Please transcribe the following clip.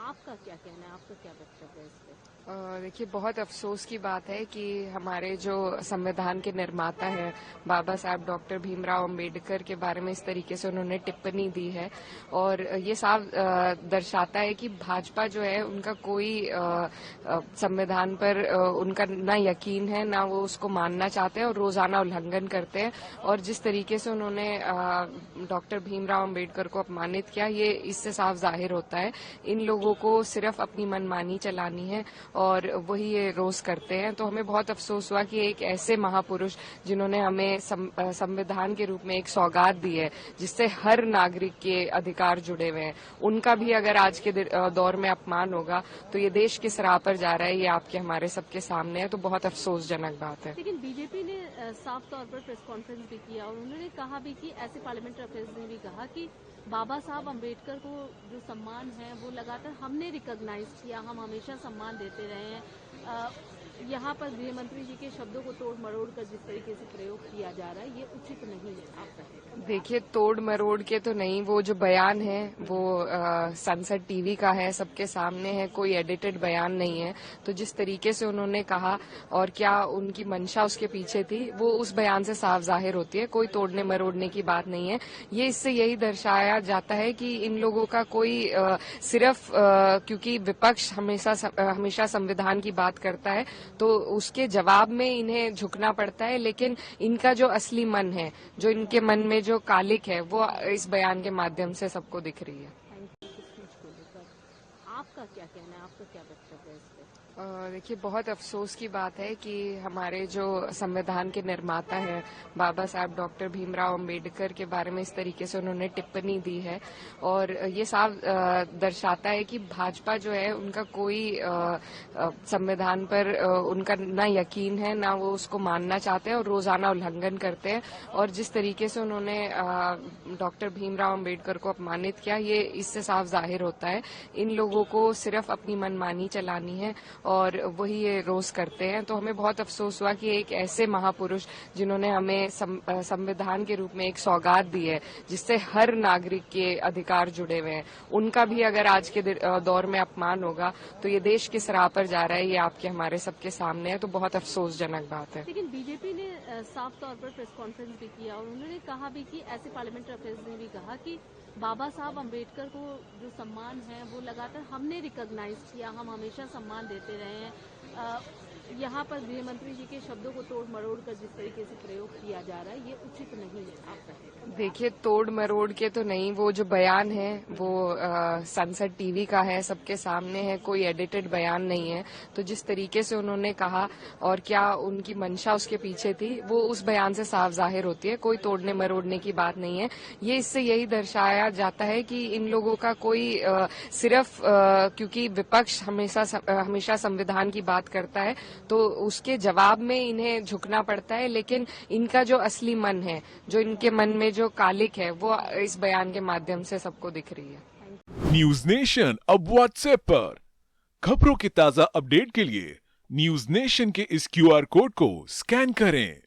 आपका क्या कहना है, आपका क्या वक्तव्य है इस पे? देखिए, बहुत अफसोस की बात है कि हमारे जो संविधान के निर्माता हैं बाबा साहब डॉक्टर भीमराव अंबेडकर के बारे में इस तरीके से उन्होंने टिप्पणी दी है और ये साफ दर्शाता है कि भाजपा जो है उनका कोई संविधान पर उनका ना यकीन है, ना वो उसको मानना चाहते हैं और रोजाना उल्लंघन करते हैं। और जिस तरीके से उन्होंने डॉक्टर भीमराव अंबेडकर को अपमानित किया, ये इससे साफ जाहिर होता है इन लोगों को सिर्फ अपनी मनमानी चलानी है और वही ये रोज करते हैं। तो हमें बहुत अफसोस हुआ कि एक ऐसे महापुरुष जिन्होंने हमें संविधान के रूप में एक सौगात दी है जिससे हर नागरिक के अधिकार जुड़े हुए हैं, उनका भी अगर आज के दौर में अपमान होगा तो ये देश किस राह पर जा रहा है, ये आपके हमारे सबके सामने है। तो बहुत अफसोसजनक बात है। लेकिन बीजेपी ने साफ तौर पर प्रेस कॉन्फ्रेंस भी किया और उन्होंने कहा भी कि ऐसे पार्लियामेंट्री अफेयर्स ने भी कहा कि बाबा साहब अम्बेडकर को जो सम्मान है वो लगातार हमने रिकॉग्नाइज किया, हम हमेशा सम्मान देते रहे हैं। यहाँ पर गृह मंत्री जी के शब्दों को तोड़ मरोड़ कर जिस तरीके से प्रयोग किया जा रहा है, ये उचित नहीं है, आप कहें? देखिए, तोड़ मरोड़ के तो नहीं, वो जो बयान है वो संसद टीवी का है, सबके सामने है, कोई एडिटेड बयान नहीं है। तो जिस तरीके से उन्होंने कहा और क्या उनकी मंशा उसके पीछे थी, वो उस बयान से साफ जाहिर होती है। कोई तोड़ने मरोड़ने की बात नहीं है। ये इससे यही दर्शाया जाता है कि इन लोगों का कोई सिर्फ क्योंकि विपक्ष हमेशा संविधान की बात करता है तो उसके जवाब में इन्हें झुकना पड़ता है, लेकिन इनका जो असली मन है, जो इनके मन में जो कालिक है, वो इस बयान के माध्यम से सबको दिख रही है। आपका क्या कहना है, आपका क्या वक्तव्य है इस पे? देखिए, बहुत अफसोस की बात है कि हमारे जो संविधान के निर्माता हैं बाबा साहब डॉक्टर भीमराव अंबेडकर के बारे में इस तरीके से उन्होंने टिप्पणी दी है और ये साफ दर्शाता है कि भाजपा जो है उनका कोई संविधान पर उनका ना यकीन है, ना वो उसको मानना चाहते हैं और रोजाना उल्लंघन करते हैं। और जिस तरीके से उन्होंने डॉक्टर भीमराव अंबेडकर को अपमानित किया, ये इससे साफ जाहिर होता है इन लोगों को सिर्फ अपनी मनमानी चलानी है और वही ये रोज करते हैं। तो हमें बहुत अफसोस हुआ कि एक ऐसे महापुरुष जिन्होंने हमें संविधान के रूप में एक सौगात दी है जिससे हर नागरिक के अधिकार जुड़े हुए हैं, उनका भी अगर आज के दौर में अपमान होगा तो ये देश किस राह पर जा रहा है, ये आपके हमारे सबके सामने है। तो बहुत अफसोसजनक बात है। लेकिन बीजेपी ने साफ तौर पर प्रेस कॉन्फ्रेंस भी किया और उन्होंने कहा भी कि ऐसे पार्लियामेंट्री अफेयर्स ने भी कहा कि बाबा साहब अम्बेडकर को जो सम्मान है वो लगातार हमने रिकॉग्नाइज किया, हम हमेशा सम्मान देते रहे हैं। यहाँ पर गृह मंत्री जी के शब्दों को तोड़ मरोड़ कर जिस तरीके से प्रयोग किया जा रहा है, ये उचित नहीं है, आप कहें? देखिए, तोड़ मरोड़ के तो नहीं, वो जो बयान है वो संसद टीवी का है, सबके सामने है, कोई एडिटेड बयान नहीं है। तो जिस तरीके से उन्होंने कहा और क्या उनकी मंशा उसके पीछे थी, वो उस बयान से साफ जाहिर होती है। कोई तोड़ने मरोड़ने की बात नहीं है। ये इससे यही दर्शाया जाता है कि इन लोगों का कोई सिर्फ क्योंकि विपक्ष हमेशा संविधान की बात करता है तो उसके जवाब में इन्हें झुकना पड़ता है, लेकिन इनका जो असली मन है, जो इनके मन में जो कालिक है, वो इस बयान के माध्यम से सबको दिख रही है। न्यूज नेशन अब व्हाट्सएप पर खबरों के ताजा अपडेट के लिए न्यूज नेशन के इस क्यूआर कोड को स्कैन करें।